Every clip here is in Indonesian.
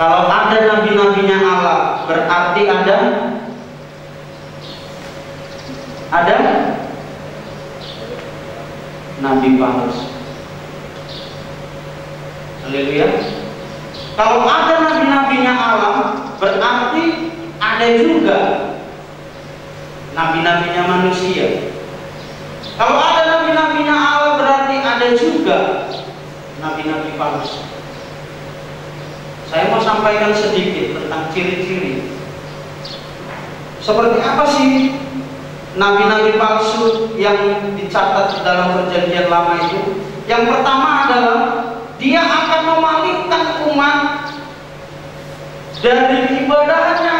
Kalau ada nabi-nabinya Allah, berarti ada nabi palsu. Haleluya. Kalau ada nabi-nabinya Allah, berarti ada juga nabi-nabinya manusia. Kalau ada nabi-nabinya Allah, berarti ada juga nabi-nabi palsu. Saya mau sampaikan sedikit tentang ciri-ciri. Seperti apa sih nabi-nabi palsu yang dicatat di dalam perjanjian lama itu? Yang pertama adalah dia akan memalingkan umat dari ibadahnya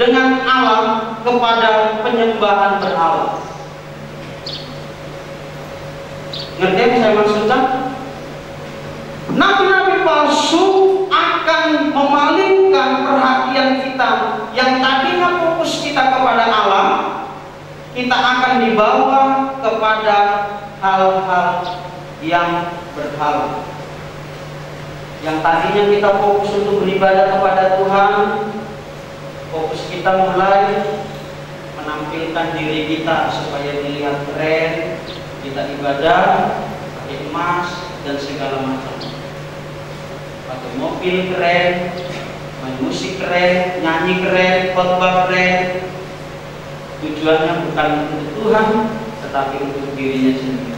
dengan Allah kepada penyembahan berhala. Ngerti yang saya maksudkan? Nabi-nabi palsu akan memalingkan perhatian kita yang tadinya fokus kita kepada Allah, kita akan dibawa kepada hal-hal yang berhala. Yang tadinya kita fokus untuk beribadah kepada Tuhan, fokus kita mulai menampilkan diri kita supaya dilihat keren, kita ibadah pakai emas dan segala macam, pakai mobil keren, main musik keren, nyanyi keren, khotbah keren. Tujuannya bukan untuk Tuhan, tetapi untuk dirinya sendiri.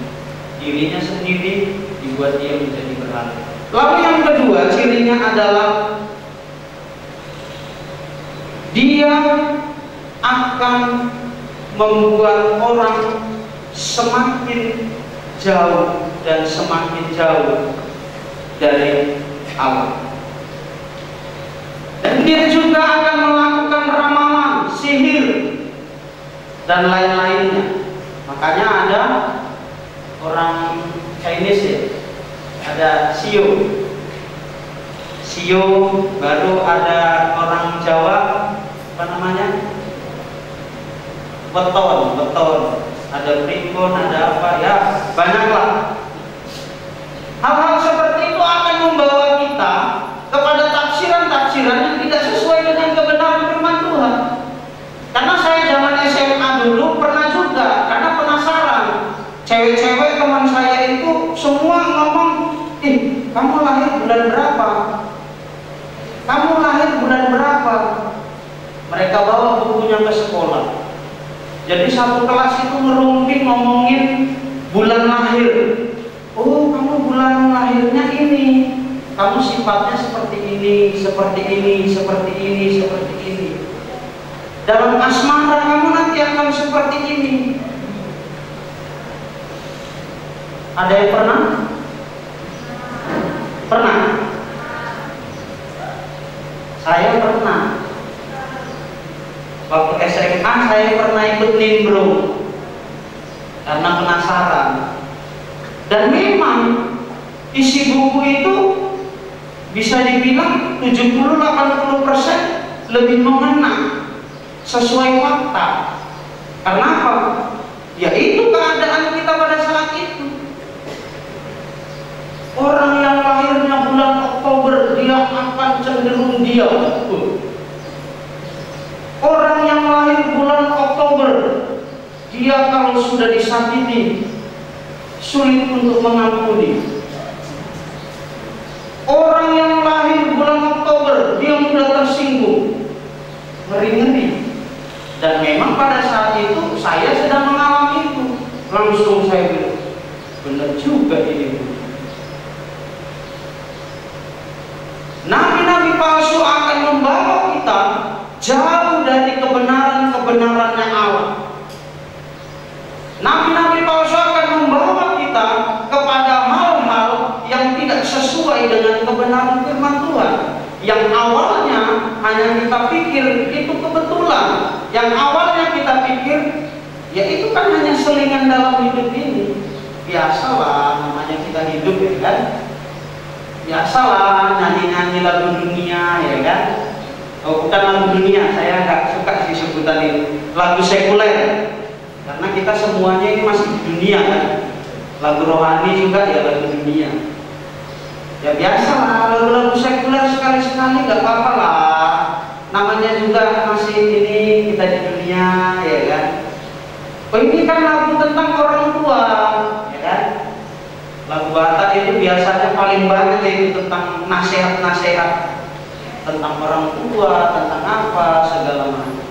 Dirinya sendiri dibuat dia menjadi berhala. Lalu yang kedua, cirinya adalah dia akan membuat orang semakin jauh dan semakin jauh dari Allah. Dan dia juga akan melakukan ramalan, sihir, dan lain-lainnya. Makanya ada orang Chinese ya, ada Sio, baru ada orang Jawa, apa namanya? Beton, ada primbon, ada apa ya, banyaklah. Hal-hal seperti itu akan membawa kita kepada tafsiran-tafsiran yang tidak sesuai dengan kebenaran firman Tuhan. Karena saya zaman SMA dulu pernah juga, karena penasaran. Cewek-cewek teman saya itu semua ngomong, kamu lahir bulan berapa? Kamu lahir bulan berapa? Mereka bawa bukunya ke sekolah. Jadi satu kelas itu ngerumping ngomongin bulan lahir. Oh, kamu bulan lahirnya ini. Kamu sifatnya seperti ini, seperti ini, seperti ini, seperti ini. Dalam asmara kamu nanti akan seperti ini. Ada yang pernah? Pernah? Saya pernah. Waktu SMA saya pernah ikut nimbrung karena penasaran. Dan memang isi buku itu bisa dibilang 70-80% lebih mengena sesuai fakta. Karena apa? Ya itu keadaan kita pada saat itu. Orang yang lahirnya bulan Oktober dia akan cenderung diam. Orang yang lahir bulan Oktober dia kalau sudah disakiti sulit untuk mengampuni. Orang yang lahir bulan Oktober dia mudah tersinggung, ngeri-ngeri. Dan memang pada saat itu saya sedang mengalami itu. Langsung saya bilang, benar juga ini. Nabi-nabi palsu akan membawa kita jauh dari kebenaran-kebenarannya Allah. Nabi-nabi palsu akan membawa kita kepada hal-hal yang tidak sesuai dengan kebenaran firman Tuhan. Yang awalnya hanya kita pikir itu kebetulan, yang awalnya kita pikir ya itu kan hanya selingan dalam hidup ini. Biasalah namanya kita hidup ya kan. Biasalah nyanyi-nyanyi lagu dunia ya kan. Oh bukan lagu dunia, saya nggak suka sih sebutan itu. Lagu sekuler. Karena kita semuanya ini masih di dunia kan. Lagu rohani juga ya lagu dunia. Ya biasa lah, lagu-lagu sekuler sekali-sekali nggak apa-apa lah. Namanya juga masih ini kita di dunia, ya kan. Oh ini kan lagu tentang orang tua, ya kan. Lagu Batak itu biasanya paling banyak itu tentang nasihat-nasihat tentang orang tua, tentang apa segala macam.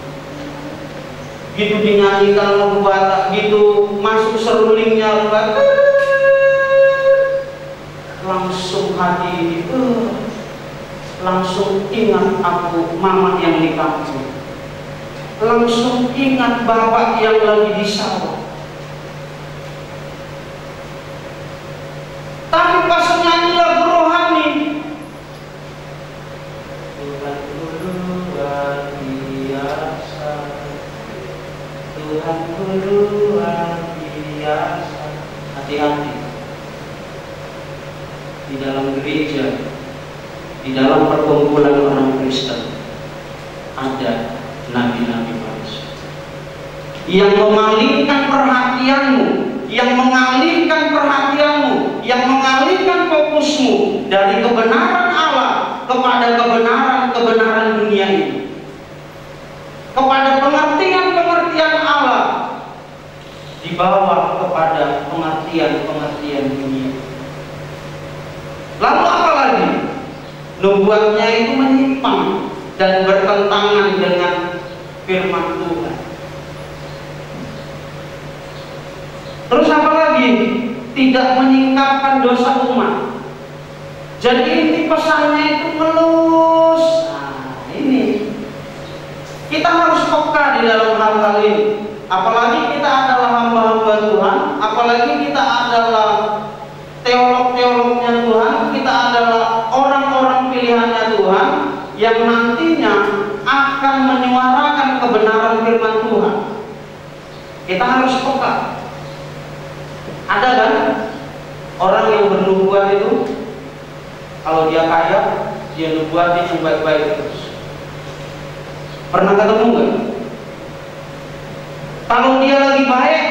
Gitu dinyanyikan lagu Batak, gitu masuk serulingnya Batak, langsung hati ini, langsung ingat aku mama yang di kampung, langsung ingat bapak yang lagi di sawah. Tapi pas nyanyi lagu rohani, Tuhanku luar biasa, Tuhanku luar biasa. Hati-hati di dalam gereja, di dalam perkumpulan orang Kristen ada nabi-nabi palsu yang memalingkan perhatianmu, yang mengalihkan perhatianmu, yang mengalihkan fokusmu dari kebenaran Allah kepada kebenaran dunia ini, kepada pengertian Allah dibawa kepada pengertian dunia. Lalu apa lagi? Nubuatnya itu menyimpang dan bertentangan dengan firman Tuhan. Terus apa lagi? Tidak menyingkapkan dosa umat. Jadi inti pesannya itu melus. Nah ini kita harus peka di dalam hal-hal ini. Apalagi kita adalah hamba-hamba Tuhan, apalagi kita adalah teolog-teolognya Tuhan, kita adalah orang-orang pilihannya Tuhan yang nantinya akan menyuarakan kebenaran firman Tuhan. Kita harus peka. Ada kan orang yang bernubuat itu, kalau dia kaya, dia nubuatin yang baik-baik terus. Pernah ketemu nggak? Kalau dia lagi baik,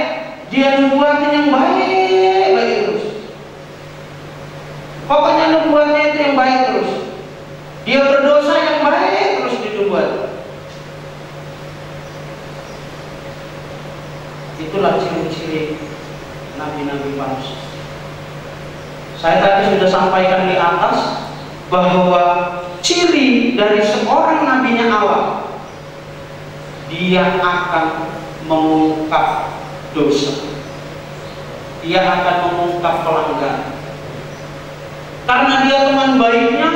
dia nubuatin yang baik terus. Pokoknya nubuatnya itu yang baik terus. Dia berdosa yang baik terus dinubuat. Itulah ciri-ciri nabi-nabi palsu. Saya tadi sudah sampaikan di atas bahwa ciri dari seorang nabinya Allah, dia akan mengungkap dosa, dia akan mengungkap pelanggaran. Karena dia teman baiknya,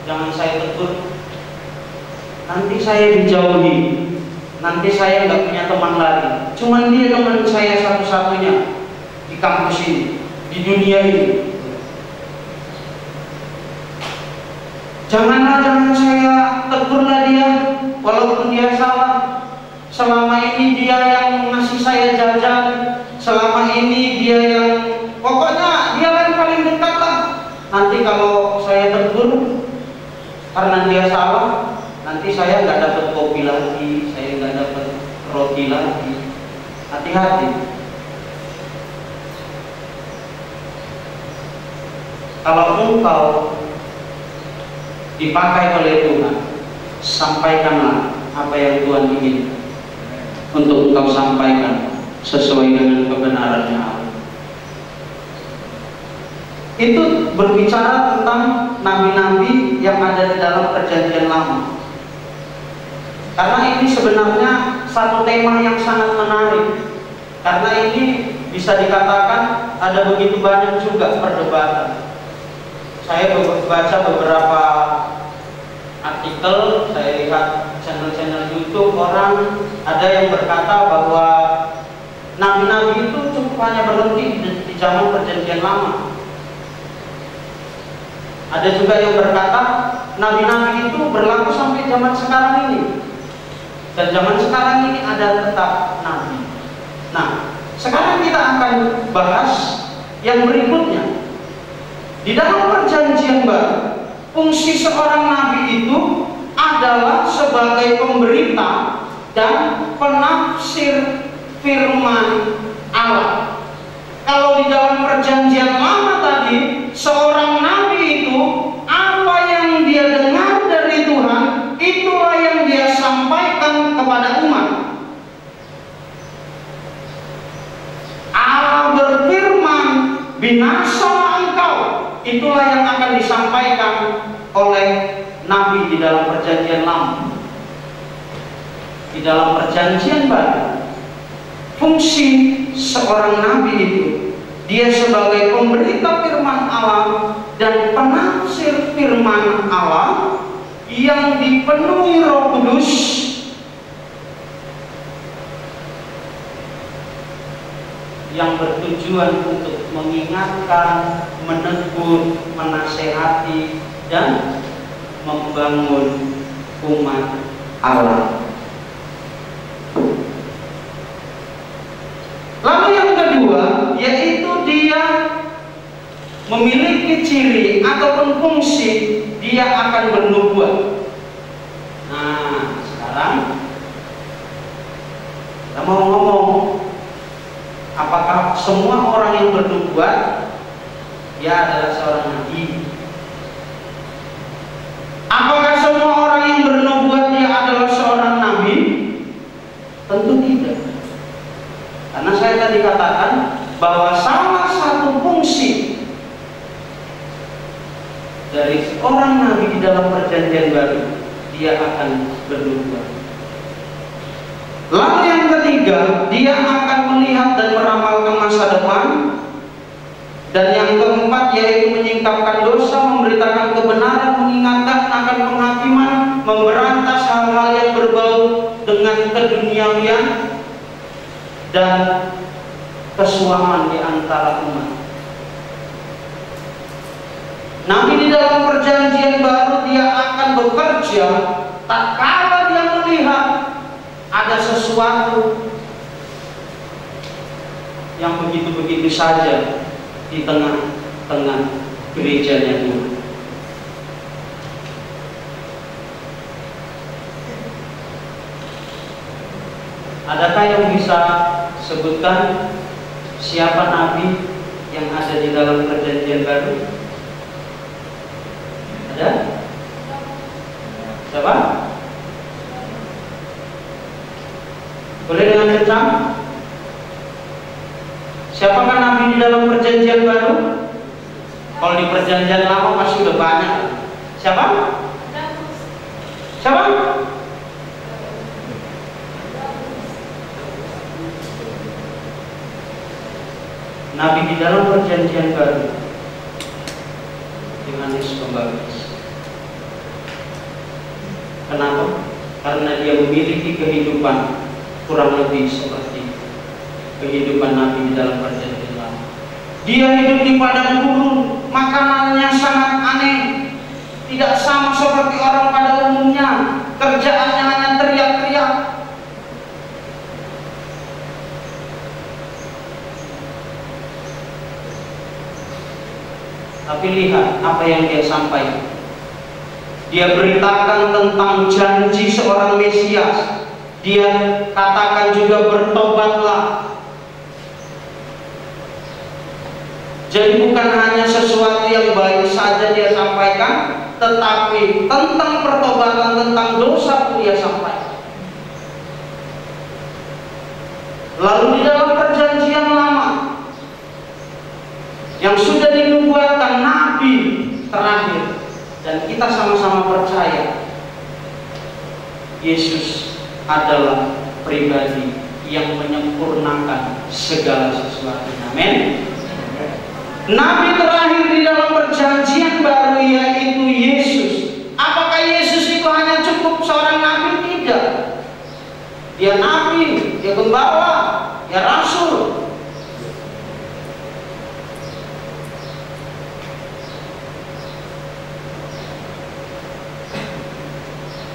jangan saya tegur, nanti saya dijauhi, nanti saya nggak punya teman lagi. Cuman dia teman saya satu-satunya di kampus ini, di dunia ini. Jangan saya tegurlah dia, walaupun dia salah. Selama ini dia yang ngasih saya jajan, selama ini dia yang, pokoknya dia yang paling dekat lah. Nanti kalau saya tegur karena dia salah, nanti saya nggak dapat kopi lagi, saya nggak dapat roti lagi. Hati-hati. Kalau engkau dipakai oleh Tuhan, sampaikanlah apa yang Tuhan inginkan untuk engkau sampaikan sesuai dengan kebenarannya Allah. Itu berbicara tentang nabi-nabi yang ada di dalam perjanjian lama. Karena ini sebenarnya satu tema yang sangat menarik. Karena ini bisa dikatakan ada begitu banyak juga perdebatan. Saya baca beberapa artikel, saya lihat channel-channel YouTube, orang ada yang berkata bahwa nabi-nabi itu cukup hanya berhenti di zaman perjanjian lama. Ada juga yang berkata nabi-nabi itu berlaku sampai zaman sekarang ini, dan zaman sekarang ini ada tetap nabi. Nah, sekarang kita akan bahas yang berikutnya. Di dalam perjanjian baru, fungsi seorang nabi itu adalah sebagai pemberita dan penafsir firman Allah. Kalau di dalam perjanjian lama tadi, seorang nabi itu apa yang dia dengar dari Tuhan, itulah yang dia sampaikan kepada umat. Allah berfirman, binasalah engkau. Itulah yang akan disampaikan oleh nabi di dalam perjanjian lama. Di dalam perjanjian baru, fungsi seorang nabi itu, dia sebagai pemberita firman Allah dan penafsir firman Allah yang dipenuhi Roh Kudus, yang bertujuan untuk mengingatkan, menegur, menasehati, dan membangun umat Allah. Lalu yang kedua, yaitu dia memiliki ciri ataupun fungsi, dia akan bernubuat. Nah, sekarang kita mau ngomong, apakah semua orang yang bernubuat dia adalah seorang nabi? Apakah semua orang yang bernubuat dia adalah seorang nabi? Tentu tidak. Karena saya tadi katakan bahwa salah satu fungsi dari seorang nabi di dalam perjanjian baru, dia akan bernubuat. Lalu yang ketiga, dia akan melihat dan meramalkan masa depan. Dan yang keempat, yaitu menyingkapkan dosa, memberitakan kebenaran, mengingatkan akan penghakiman, memberantas hal-hal yang berbau dengan keduniawian dan kesuaman di antara umat. Nabi di dalam perjanjian baru, dia akan bekerja tak kala dia melihat ada sesuatu yang begitu-begitu saja di tengah-tengah gerejanya Tuhan. Adakah yang bisa sebutkan siapa nabi yang ada di dalam perjanjian baru? Ada? Siapa? Boleh dengan kencang? Siapakah nabi di dalam perjanjian baru? Kalau di perjanjian lama pasti udah banyak. Siapa? Siapa? Nabi di dalam perjanjian baru, Yohanes Pembaptis. Kenapa? Karena dia memiliki kehidupan kurang lebih seperti kehidupan Nabi di dalam perjanjian lama. Dia hidup di padang gurun, makanannya sangat aneh, tidak sama seperti orang pada umumnya. Kerjaannya hanya teriak-teriak. Tapi lihat apa yang dia sampaikan. Dia beritakan tentang janji seorang Mesias. Dia katakan juga bertobatlah. Jadi bukan hanya sesuatu yang baik saja dia sampaikan, tetapi tentang pertobatan, tentang dosa pun dia sampaikan. Lalu di dalam perjanjian lama yang sudah dinubuatkan nabi terakhir, dan kita sama-sama percaya Yesus adalah pribadi yang menyempurnakan segala sesuatu. Amin. Nabi terakhir di dalam perjanjian baru yaitu Yesus. Apakah Yesus itu hanya cukup seorang nabi? Tidak. Dia nabi, dia gembala, dia rasul.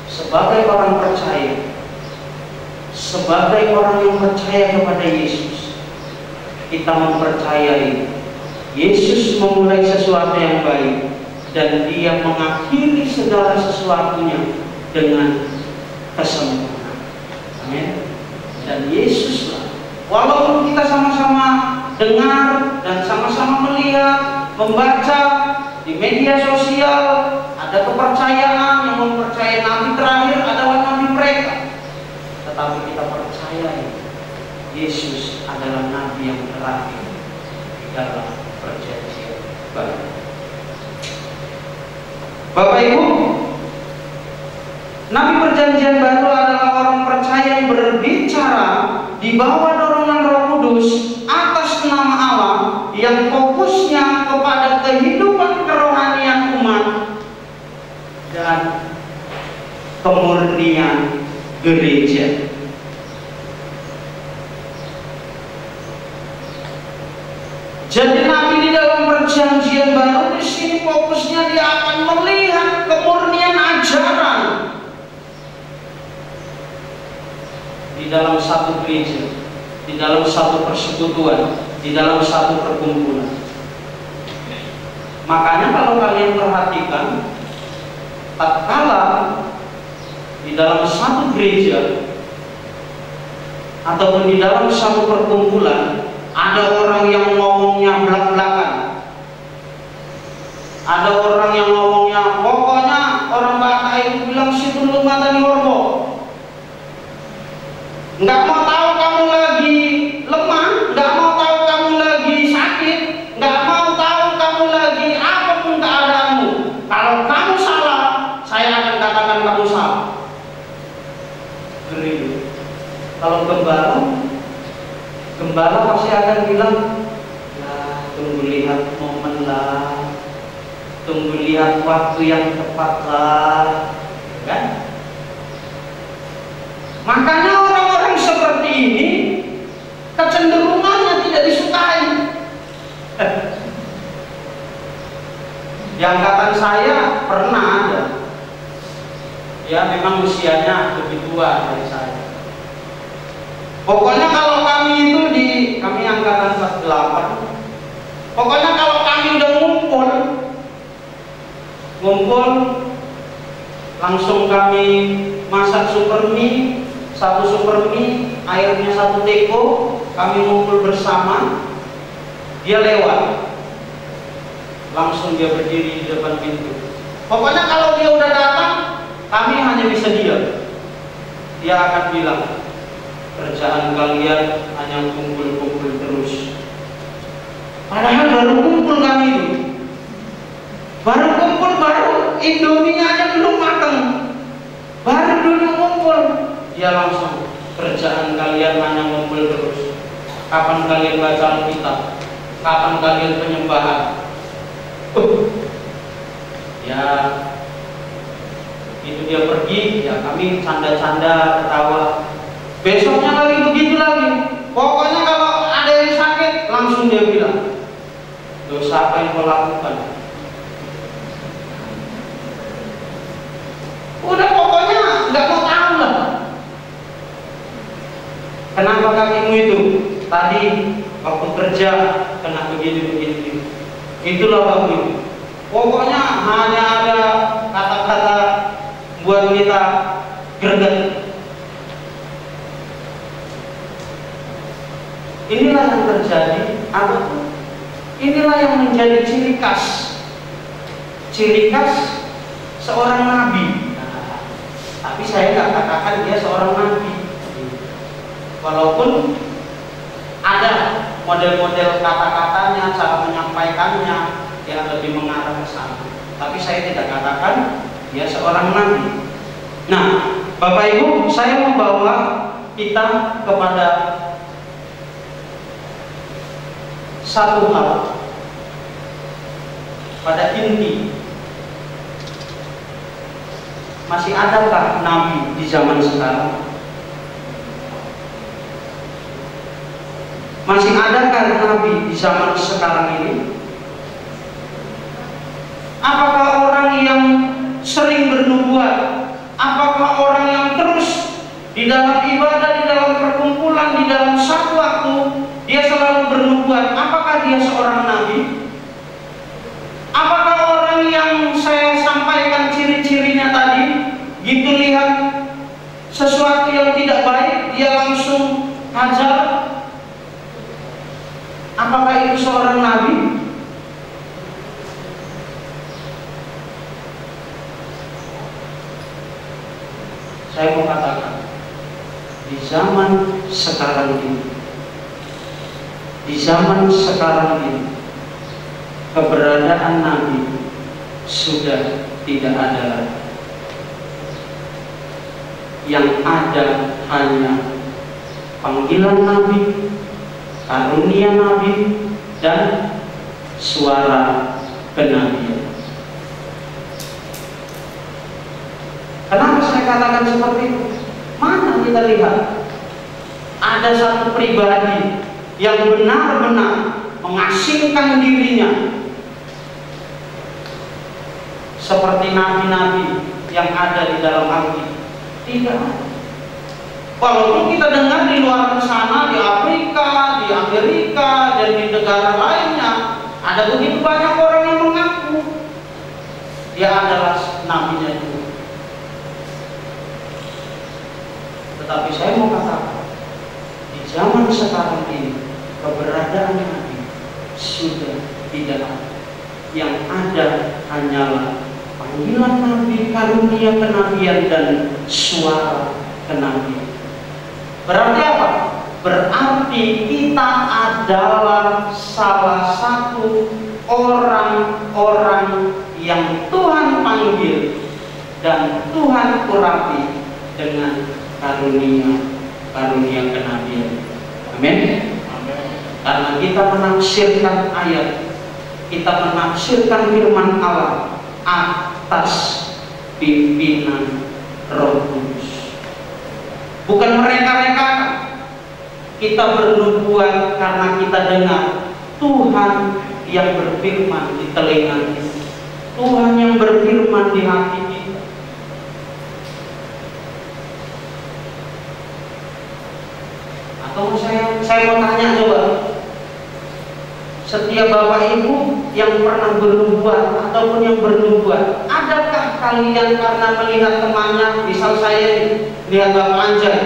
Sebagai orang percaya, sebagai orang yang percaya kepada Yesus, kita mempercayai Yesus memulai sesuatu yang baik dan dia mengakhiri segala sesuatunya dengan kesempurnaan. Amin. Dan Yesuslah, walaupun kita sama-sama dengar melihat, membaca di media sosial, ada kepercayaan yang mempercayai nabi terakhir adalah nabi mereka. Tetapi kita percaya Yesus adalah nabi yang terakhir dalam perjanjian baru. Bapak Ibu, nabi perjanjian baru adalah orang percaya yang berbicara di bawah dorongan Roh Kudus atas nama Allah, yang fokusnya kepada kehidupan kerohanian umat dan kemurnian gereja. Jadi nabi di dalam perjanjian baru di sini fokusnya dia akan melihat kemurnian ajaran di dalam satu gereja, di dalam satu persekutuan, di dalam satu perkumpulan. Makanya kalau kalian perhatikan, tatkala di dalam satu gereja ataupun di dalam satu perkumpulan ada orang yang ngomongnya belak-belakan, ada orang yang ngomongnya pokoknya orang Batak itu bilang situ lu mata di orbo, nggak mau tahu kamu lagi lemah, nggak mau tahu kamu lagi sakit, nggak mau tahu kamu lagi apapun keadaanmu. Kalau kamu salah, saya akan katakan kamu salah. Gereja. Kalau gembala pasti akan bilang, ya tunggu lihat momen lah, tunggu lihat waktu yang tepat lah, kan? Makanya orang-orang seperti ini kecenderungannya tidak disukai. Di angkatan saya pernah ada, ya memang usianya lebih tua dari saya. Pokoknya kalau kami itu kami angkatan 48, pokoknya kalau kami udah ngumpul langsung kami masak super mie, satu super mie, airnya satu teko, kami ngumpul bersama. Dia lewat, langsung dia berdiri di depan pintu. Pokoknya kalau dia udah datang, kami hanya bisa diam. Dia akan bilang, kerjaan kalian hanya kumpul-kumpul terus. Padahal baru kumpul kami itu, baru kumpul, baru Indomie aja belum matang, baru dulu kumpul. Dia langsung, kerjaan kalian hanya kumpul terus. Kapan kalian baca Alkitab? Kapan kalian penyembahan? Ya itu dia pergi, ya kami canda-canda, ketawa. Besoknya lagi begitu lagi. Pokoknya kalau ada yang sakit, langsung dia bilang, dosa apa yang kau lakukan? Udah pokoknya nggak mau tahu lah. Kenapa kakimu itu? Tadi waktu kerja kena begini. Itulah waktu. Pokoknya hanya ada kata-kata buat kita greget. Inilah yang terjadi. Inilah yang menjadi ciri khas seorang nabi. Nah, tapi saya nggak katakan dia seorang nabi, walaupun ada model-model kata-katanya, cara menyampaikannya yang lebih mengarah ke sana. Tapi saya tidak katakan dia seorang nabi. Nah, Bapak Ibu, saya membawa kita kepada satu hal, pada inti. Masih adakah nabi di zaman sekarang? Masih adakah nabi di zaman sekarang ini? Apakah orang yang sering bernubuat? Apakah orang yang terus di dalam ibadah, di dalam perkumpulan, di dalam satu waktu dia selalu bernubuat? Apakah dia seorang nabi? Apakah orang yang saya sampaikan ciri-cirinya tadi, gitu lihat sesuatu yang tidak baik dia langsung hajar? Apakah itu seorang nabi? Saya mau katakan, di zaman sekarang ini, keberadaan Nabi sudah tidak ada lagi. Yang ada hanya panggilan Nabi, karunia Nabi, dan suara kenabian. Kenapa saya katakan seperti itu? Mana kita lihat ada satu pribadi yang benar-benar mengasingkan dirinya seperti nabi-nabi yang ada di dalam Alkitab? Tidak. Walaupun kita dengar di luar sana, di Afrika, di Amerika, dan di negara lainnya, ada begitu banyak orang yang mengaku dia adalah nabinya itu. Tetapi saya mau katakan, di zaman sekarang ini, keberadaan Nabi sudah tidak ada. Yang ada hanyalah panggilan Nabi, karunia kenabian, dan suara kenabian. Berarti apa? Berarti kita adalah salah satu orang-orang yang Tuhan panggil dan Tuhan urapi dengan karunia kenabian. Amin. Karena kita menafsirkan ayat, kita menafsirkan firman Allah atas pimpinan Roh Kudus. Bukan mereka-reka. Kita bernubuat karena kita dengar Tuhan yang berfirman di telinga kita, Tuhan yang berfirman di hati kita. Atau saya mau tanya coba, setiap bapak ibu yang pernah bernubuat ataupun yang bernubuat, adakah kalian karena melihat temannya, misal saya lihat bapak Anjay,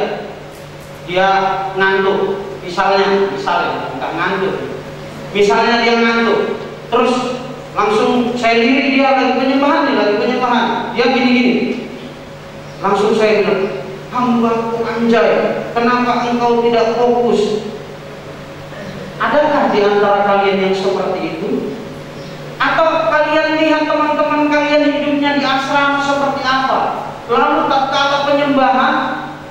dia ngantuk, misalnya nggak ngantuk, misalnya dia ngantuk, terus langsung saya lirik dia lagi penyembahan, dia gini-gini, langsung saya bilang, hamba-Ku Anjay, kenapa engkau tidak fokus? Adakah di antara kalian yang seperti itu? Atau kalian lihat teman-teman kalian hidupnya di asrama seperti apa? Lalu tatkala penyembahan,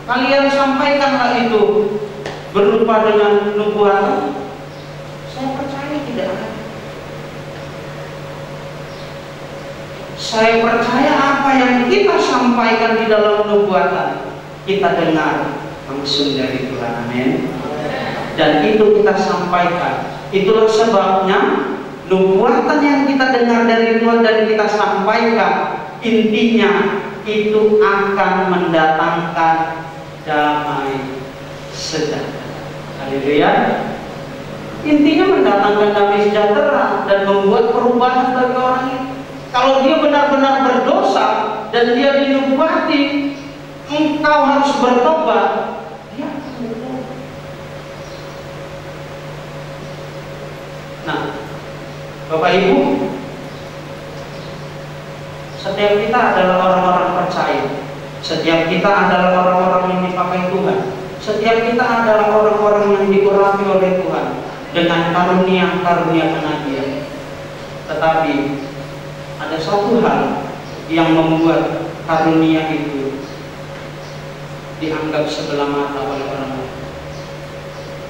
kalian sampaikanlah itu berupa dengan nubuatan? Saya percaya tidak ada. Saya percaya apa yang kita sampaikan di dalam nubuatan, kita dengar langsung dari Tuhan. Amin. Dan itu kita sampaikan. Itulah sebabnya nubuatan yang kita dengar dari Tuhan dan kita sampaikan, intinya itu akan mendatangkan damai sejahtera. Haleluya. Intinya mendatangkan damai sejahtera dan membuat perubahan bagi orang itu. Kalau dia benar-benar berdosa dan dia dinubuati, engkau harus bertobat, dia akan bertobat. Nah, Bapak Ibu, setiap kita adalah orang-orang percaya, setiap kita adalah orang-orang yang dipakai Tuhan, setiap kita adalah orang-orang yang diurapi oleh Tuhan dengan karunia-karunia kenabian. Tetapi ada satu hal yang membuat karunia itu dianggap sebelah mata oleh orang lain,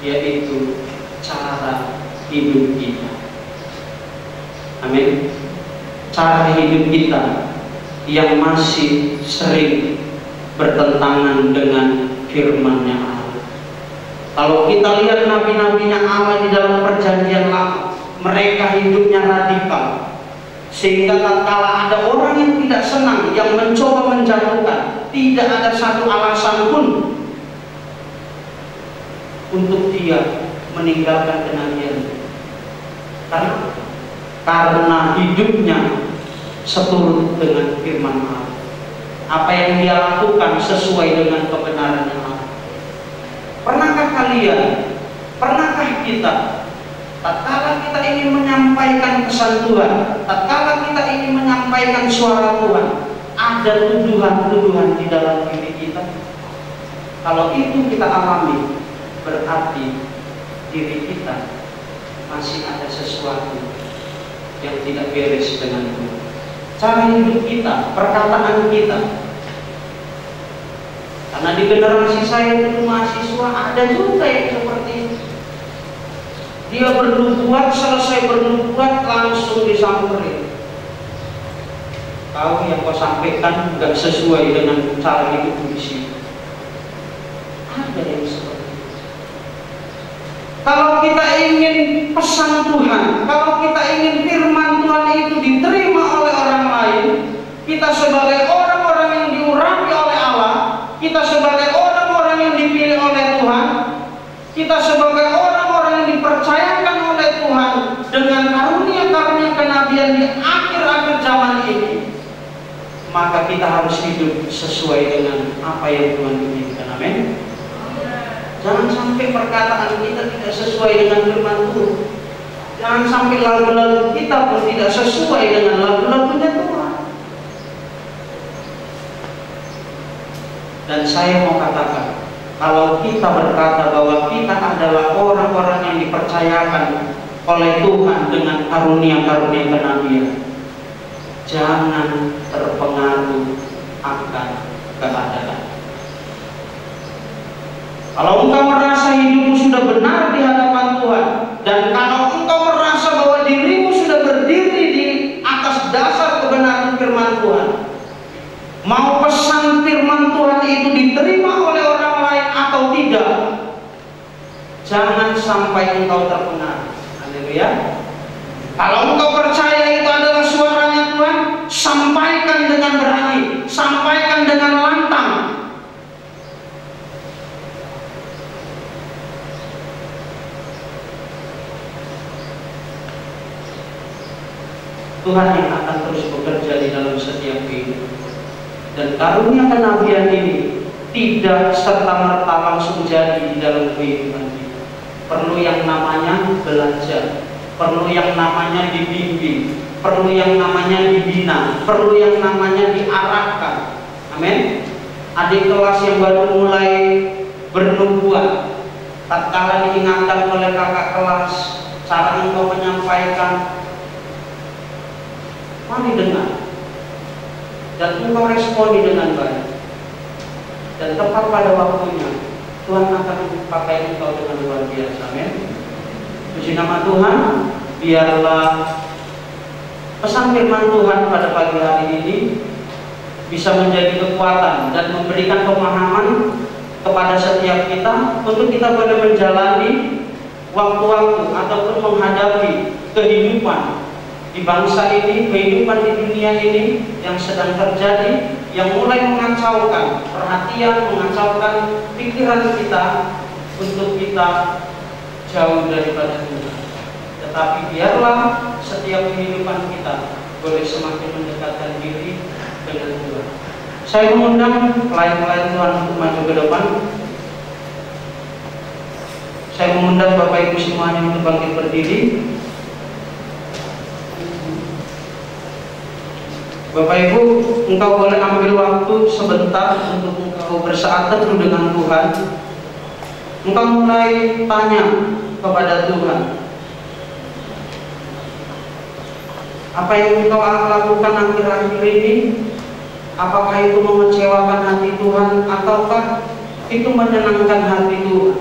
yaitu cara hidup kita. Amin. Cara hidup kita yang masih sering bertentangan dengan firman-Nya Allah. Kalau kita lihat nabi-nabinya Allah di dalam perjanjian lama, mereka hidupnya radikal, sehingga tatkala ada orang yang tidak senang, yang mencoba menjatuhkan, tidak ada satu alasan pun untuk dia meninggalkan kenabian. Karena hidupnya seturut dengan firman Allah. Apa yang dia lakukan sesuai dengan kebenaran Allah. Pernahkah kalian, pernahkah kita, tatkala kita ingin menyampaikan pesan Tuhan, tatkala kita ingin menyampaikan suara Tuhan, ada tuduhan-tuduhan di dalam diri kita. Kalau itu kita alami, berarti diri kita masih ada sesuatu yang tidak beres dengan Tuhan. Cara hidup kita, perkataan kita. Karena di generasi saya dulu mahasiswa ada juga yang seperti itu. Dia bernubuat, selesai bernubuat langsung disamperin. Tahu yang kau sampaikan nggak sesuai dengan cara hidup di sini. Ada yang seperti itu. Kalau kita ingin pesan Tuhan, kalau kita ingin firman Tuhan itu diterima oleh orang lain, kita sebagai orang-orang yang diurapi oleh Allah, kita sebagai orang-orang yang dipilih oleh Tuhan, kita sebagai orang-orang yang dipercayakan oleh Tuhan dengan karunia-karunia kenabian di akhir-akhir zaman ini, maka kita harus hidup sesuai dengan apa yang Tuhan inginkan. Amin. Jangan sampai perkataan kita tidak sesuai dengan firman Tuhan. Jangan sampai lagu-lagu kita pun tidak sesuai dengan lagu-lagunya Tuhan. Dan saya mau katakan, kalau kita berkata bahwa kita adalah orang-orang yang dipercayakan oleh Tuhan dengan karunia-karunia kenabian, jangan terpengaruh akan keadaan. Kalau engkau merasa hidupmu sudah benar di hadapan Tuhan, dan kalau engkau merasa bahwa dirimu sudah berdiri di atas dasar kebenaran firman Tuhan, mau pesan firman Tuhan itu diterima oleh orang lain atau tidak, jangan sampai engkau terpengaruh. Haleluya. Kalau engkau percaya itu adalah suaranya Tuhan, sampaikan dengan berani, sampaikan dengan lantang. Tuhan yang akan terus bekerja di dalam setiap kehidupan. Dan karunia kenabian ini tidak serta-merta langsung jadi di dalam kehidupan kita. Perlu yang namanya belajar, perlu yang namanya dibimbing, perlu yang namanya dibina, perlu yang namanya diarahkan. Amin. Adik kelas yang baru mulai bernubuat, tatkala diingatkan oleh kakak kelas cara engkau menyampaikan, mari dengar dan engkau responi dengan baik, dan tepat pada waktunya Tuhan akan pakai engkau dengan luar biasa. Amin. Puji nama Tuhan. Biarlah pesan firman Tuhan pada pagi hari ini bisa menjadi kekuatan dan memberikan pemahaman kepada setiap kita untuk kita boleh menjalani waktu-waktu ataupun menghadapi kehidupan di bangsa ini, kehidupan di dunia ini yang sedang terjadi, yang mulai mengacaukan perhatian, mengacaukan pikiran kita untuk kita jauh daripada Tuhan. Tetapi biarlah setiap kehidupan kita boleh semakin mendekatkan diri dengan Tuhan. Saya mengundang pelayan-pelayan Tuhan untuk maju ke depan. Saya mengundang Bapak Ibu semuanya untuk bangkit berdiri. Bapak Ibu, engkau boleh ambil waktu sebentar untuk engkau bersaat teduh dengan Tuhan. Engkau mulai tanya kepada Tuhan, apa yang engkau lakukan akhir-akhir ini? Apakah itu mengecewakan hati Tuhan ataukah itu menyenangkan hati Tuhan?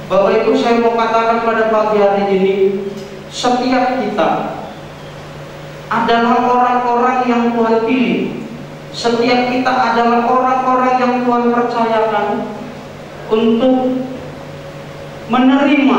Bapak Ibu, saya mau katakan pada pagi hari ini, setiap kita adalah orang-orang yang Tuhan pilih. Setiap kita adalah orang-orang yang Tuhan percayakan untuk menerima